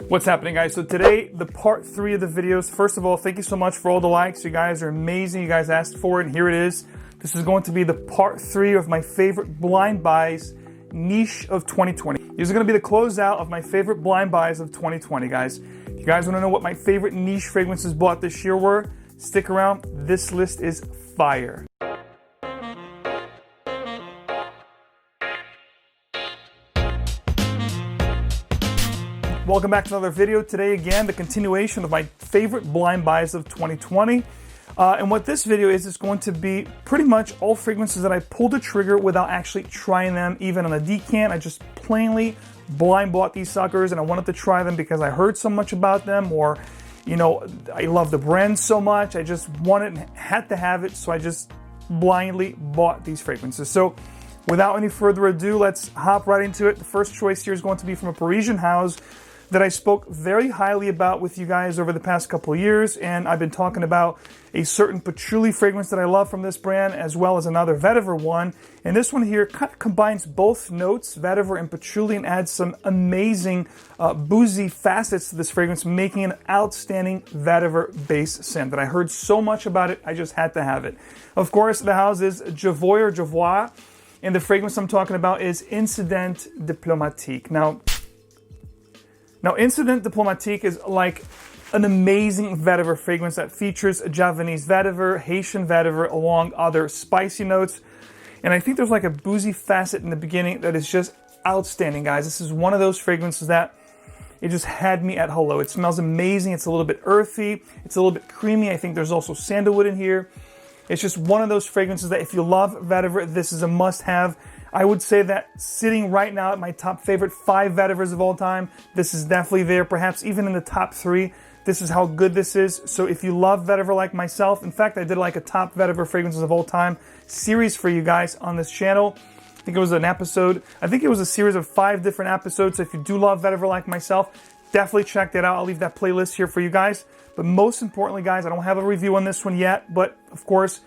What's happening, guys? So today, the part 3 of the videos. First of all, thank you so much for all the likes. You guys are amazing. You guys asked for it, and here it is. This is going to be the part 3 of my favorite blind buys niche of 2020. These are going to be the closeout of my favorite blind buys of 2020, guys. If you guys want to know what my favorite niche fragrances bought this year were, stick around. This list is fire. Welcome back to another video. Today again, the continuation of my favorite blind buys of 2020. And what this video is going to be pretty much all fragrances that I pulled the trigger without actually trying them, even on a decant. I just plainly blind bought these suckers and I wanted to try them because I heard so much about them, or, you know, I love the brand so much. I just wanted and had to have it, so I just blindly bought these fragrances. So without any further ado, let's hop right into it. The first choice here is going to be from a Parisian house that I spoke very highly about with you guys over the past couple of years, and I've been talking about a certain patchouli fragrance that I love from this brand, as well as another vetiver one. And this one here kind of combines both notes, vetiver and patchouli, and adds some amazing boozy facets to this fragrance, making an outstanding vetiver base scent that I heard so much about it, I just had to have it. Of course, the house is Javoy or Javois, and the fragrance I'm talking about is Incident Diplomatique. Now, Incident Diplomatique is like an amazing vetiver fragrance that features Javanese vetiver, Haitian vetiver, along other spicy notes. And I think there's like a boozy facet in the beginning that is just outstanding, guys. This is one of those fragrances that it just had me at hello. It smells amazing. It's a little bit earthy. It's a little bit creamy. I think there's also sandalwood in here. It's just one of those fragrances that if you love vetiver, this is a must-have. I would say that sitting right now at my top favorite 5 vetivers of all time, this is definitely there, perhaps even in the top 3. This is how good this is. So if you love vetiver like myself, in fact, I did like a top vetiver fragrances of all time series for you guys on this channel. I think it was an episode. I think it was a series of 5 different episodes. So if you do love vetiver like myself, definitely check that out. I'll leave that playlist here for you guys. But most importantly, guys, I don't have a review on this one yet, but of course,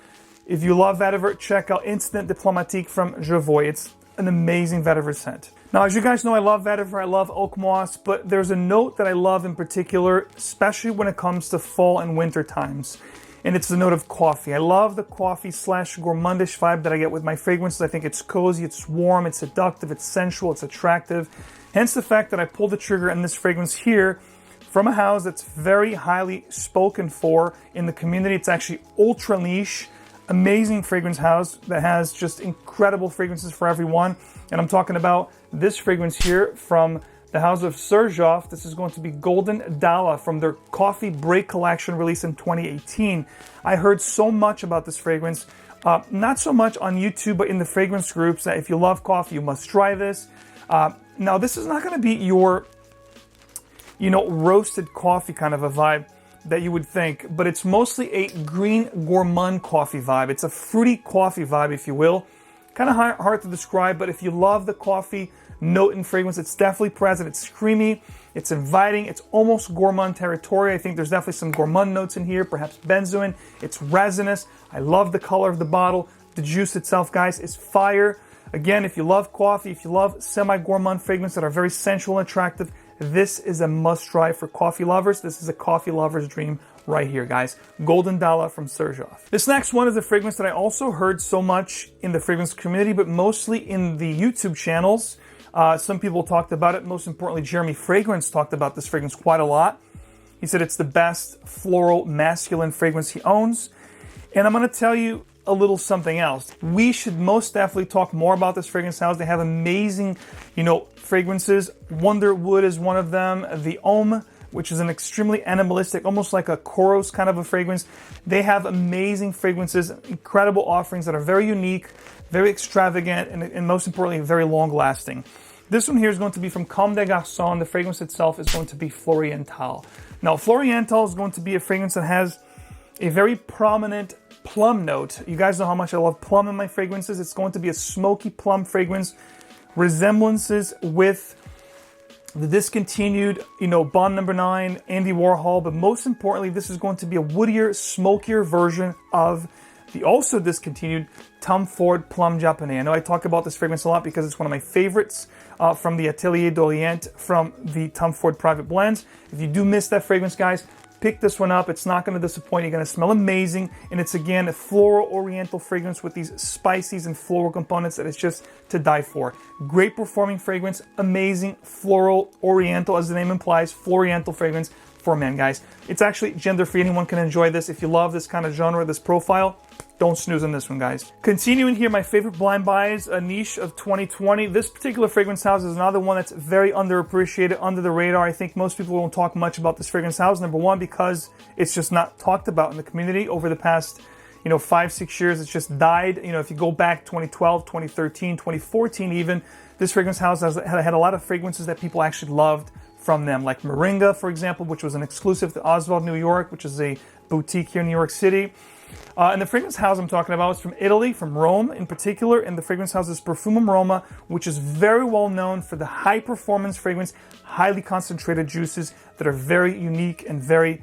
if you love vetiver, check out Incident Diplomatique from Javoy. It's an amazing vetiver scent. Now, as you guys know, I love vetiver, I love oak moss, but there's a note that I love in particular, especially when it comes to fall and winter times. And it's the note of coffee. I love the coffee / gourmandish vibe that I get with my fragrances. I think it's cozy, it's warm, it's seductive, it's sensual, it's attractive. Hence the fact that I pulled the trigger on this fragrance here from a house that's very highly spoken for in the community. It's actually ultra niche. Amazing fragrance house that has just incredible fragrances for everyone. And I'm talking about this fragrance here from the house of Serge. This is going to be Golden Dala from their Coffee Break collection released in 2018. I heard so much about this fragrance, not so much on YouTube, but in the fragrance groups, that if you love coffee, you must try this. Now, this is not going to be your, roasted coffee kind of a vibe that you would think, but it's mostly a green gourmand coffee vibe. It's a fruity coffee vibe, if you will. Kind of hard to describe, but if you love the coffee note and fragrance, it's definitely present. It's creamy, it's inviting, it's almost gourmand territory. I think there's definitely some gourmand notes in here, perhaps benzoin. It's resinous. I love the color of the bottle. The juice itself, guys, is fire. Again, if you love coffee, if you love semi-gourmand fragrances that are very sensual and attractive, this is a must-try for coffee lovers. This is a coffee lover's dream right here, guys. Golden Dala from Serge. This next one is a fragrance that I also heard so much in the fragrance community, but mostly in the YouTube channels. Some people talked about it. Most importantly, Jeremy Fragrance talked about this fragrance quite a lot. He said it's the best floral masculine fragrance he owns. And I'm going to tell you a little something else. We should most definitely talk more about this fragrance house. They have amazing, fragrances. Wonderwood is one of them. The Homme, which is an extremely animalistic, almost like a Koros kind of a fragrance. They have amazing fragrances, incredible offerings that are very unique, very extravagant, and most importantly, very long-lasting. This one here is going to be from Comme des Garçons. The fragrance itself is going to be Florianthol. Now, Florianthol is going to be a fragrance that has a very prominent plum note. You guys know how much I love plum in my fragrances. It's going to be a smoky plum fragrance. Resemblances with the discontinued, Bond Number 9, Andy Warhol. But most importantly, this is going to be a woodier, smokier version of the also discontinued Tom Ford Plum Japonais. I know I talk about this fragrance a lot because it's one of my favorites from the Atelier d'Orient from the Tom Ford Private Blends. If you do miss that fragrance, guys, pick this one up. It's not going to disappoint. You're going to smell amazing. And it's, again, a floral oriental fragrance with these spices and floral components that is just to die for. Great performing fragrance. Amazing floral oriental, as the name implies. Florianthol fragrance for men, guys. It's actually gender-free. Anyone can enjoy this. If you love this kind of genre, this profile, don't snooze on this one, guys. Continuing here, my favorite blind buys, a niche of 2020. This particular fragrance house is another one that's very underappreciated, under the radar. I think most people don't talk much about this fragrance house. Number one, because it's just not talked about in the community over the past, 5-6 years. It's just died. If you go back 2012, 2013, 2014 even, this fragrance house had a lot of fragrances that people actually loved from them, like Moringa, for example, which was an exclusive to Oswald, New York, which is a boutique here in New York City. And the fragrance house I'm talking about is from Italy, from Rome in particular, and the fragrance house is Perfume Aroma, which is very well known for the high performance fragrance, highly concentrated juices that are very unique and very,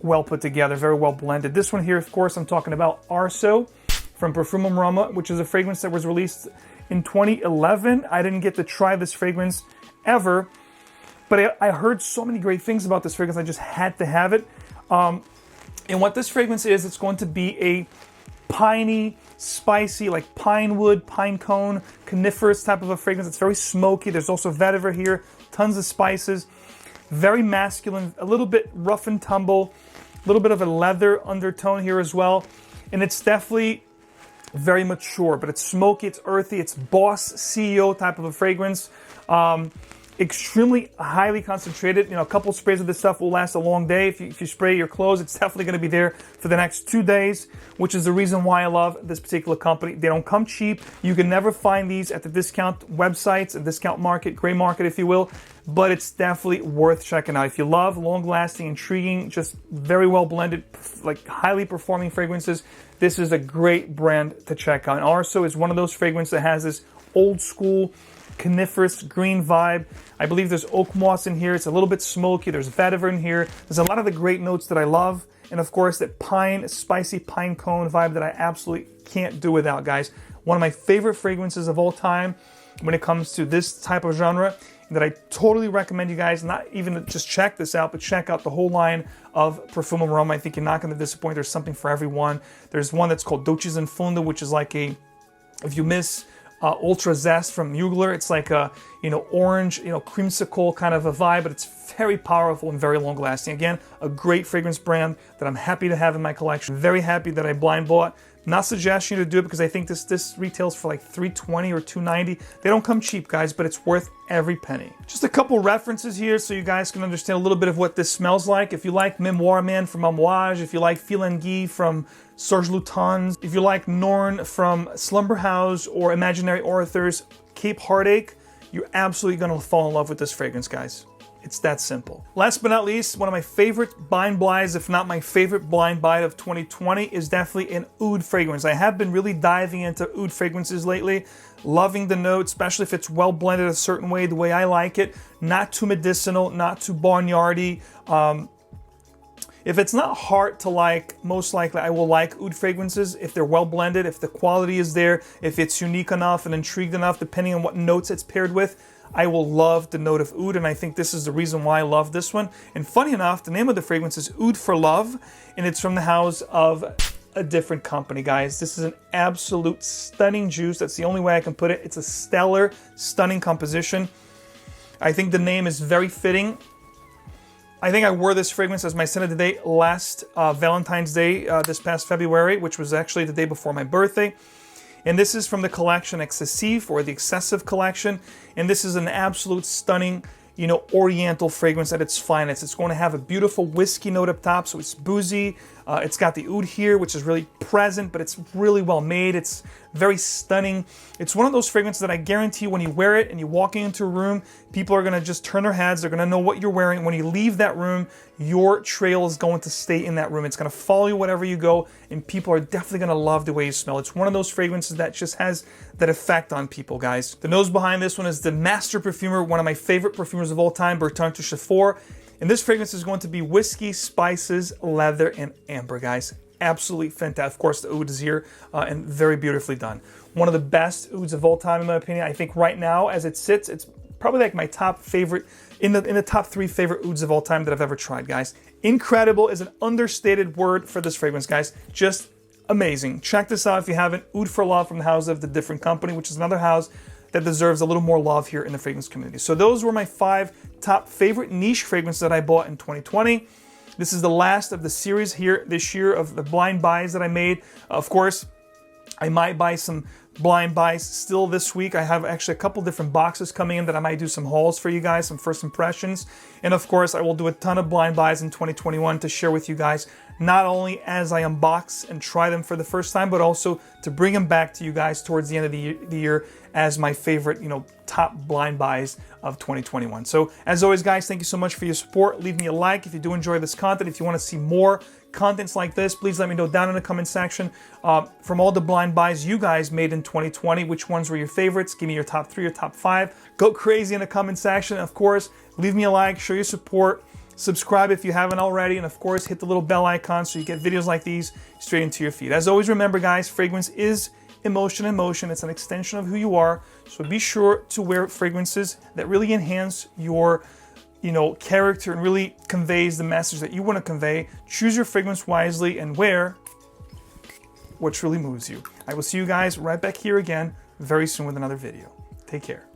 well put together, very well blended. This one here, of course, I'm talking about Arso from Perfume Aroma, which is a fragrance that was released in 2011. I didn't get to try this fragrance ever, but I heard so many great things about this fragrance, I just had to have it. And what this fragrance is, it's going to be a piney, spicy, like pine wood, pine cone, coniferous type of a fragrance. It's very smoky. There's also vetiver here, tons of spices, very masculine, a little bit rough and tumble, a little bit of a leather undertone here as well. And it's definitely very mature, but it's smoky, it's earthy, it's boss CEO type of a fragrance. Extremely highly concentrated. A couple sprays of this stuff will last a long day. If you spray your clothes, it's definitely going to be there for the next 2 days, which is the reason why I love this particular company. They don't come cheap. You can never find these at the discount websites, a discount market, gray market, if you will, but it's definitely worth checking out. If you love long-lasting, intriguing, just very well blended, like highly performing fragrances, this is a great brand to check out. And Arso is one of those fragrances that has this old school coniferous green vibe. I believe there's oak moss in here. It's a little bit smoky. There's vetiver in here. There's a lot of the great notes that I love. And of course, that pine, spicy pine cone vibe that I absolutely can't do without, guys. One of my favorite fragrances of all time when it comes to this type of genre, that I totally recommend you guys not even to just check this out, but check out the whole line of Perfume Aroma. I think you're not going to disappoint. There's something for everyone. There's one that's called Dolces in Fundo, which is like a, if you miss Ultra Zest from Mugler, it's like a orange, creamsicle kind of a vibe, but it's very powerful and very long lasting. Again, a great fragrance brand that I'm happy to have in my collection. Very happy that I blind bought. Not suggesting you to do it because I think this retails for like $320 or $290. They don't come cheap, guys, but it's worth every penny. Just a couple references here so you guys can understand a little bit of what this smells like. If you like Memoir Man from Amouage, if you like Philanguy from Serge Lutens, if you like Norn from Slumber House or Imaginary Authors Cape Heartache, you're absolutely going to fall in love with this fragrance, guys. It's that simple. Last but not least, one of my favorite blind buys, if not my favorite blind buy of 2020, is definitely an oud fragrance. I have been really diving into oud fragrances lately, loving the note, especially if it's well blended a certain way, the way I like it. Not too medicinal, not too barnyardy. If it's not hard to like, most likely I will like oud fragrances if they're well blended, if the quality is there, if it's unique enough and intrigued enough, depending on what notes it's paired with. I will love the note of oud, and I think this is the reason why I love this one. And funny enough, the name of the fragrance is Oud For Love, and it's from the house of a different company, guys. This is an absolute stunning juice. That's the only way I can put it. It's a stellar, stunning composition. I think the name is very fitting. I think I wore this fragrance as my scent of the day last Valentine's Day, this past February, which was actually the day before my birthday. And this is from the collection Excessive, or the Excessive collection. And this is an absolute stunning, Oriental fragrance at its finest. It's going to have a beautiful whiskey note up top, so it's boozy. It's got the oud here, which is really present, but it's really well made. It's very stunning. It's one of those fragrances that I guarantee when you wear it and you walk into a room, people are going to just turn their heads. They're going to know what you're wearing. When you leave that room, your trail is going to stay in that room. It's going to follow you wherever you go, and people are definitely going to love the way you smell. It's one of those fragrances that just has that effect on people, guys. The nose behind this one is the master perfumer, one of my favorite perfumers of all time, Bertrand Touchefort. And this fragrance is going to be whiskey, spices, leather, and amber, guys. absolutely fantastic. Of course, the oud is here and very beautifully done. One of the best ouds of all time, in my opinion. I think right now, as it sits, it's probably like my top favorite, in the top 3 favorite ouds of all time that I've ever tried, guys. Incredible is an understated word for this fragrance, guys. Just amazing. Check this out if you haven't. Oud For Love from the house of The Different Company, which is another house that deserves a little more love here in the fragrance community. So those were my 5 top favorite niche fragrances that I bought in 2020. This is the last of the series here this year of the blind buys that I made. Of course, I might buy some blind buys still this week. I have actually a couple different boxes coming in that I might do some hauls for you guys, some first impressions. And of course, I will do a ton of blind buys in 2021 to share with you guys, not only as I unbox and try them for the first time, but also to bring them back to you guys towards the end of the year as my favorite, top blind buys of 2021. So as always, guys, thank you so much for your support. Leave me a like if you do enjoy this content. If you want to see more contents like this, please let me know down in the comment section. From all the blind buys you guys made in 2020, which ones were your favorites? Give me your top 3 or top 5. Go crazy in the comment section. Of course, leave me a like, show your support. Subscribe if you haven't already, and of course, hit the little bell icon so you get videos like these straight into your feed. As always, remember, guys, fragrance is emotion in motion. It's an extension of who you are. So be sure to wear fragrances that really enhance your character and really conveys the message that you want to convey. Choose your fragrance wisely and wear what truly moves you. I will see you guys right back here again very soon with another video. Take care.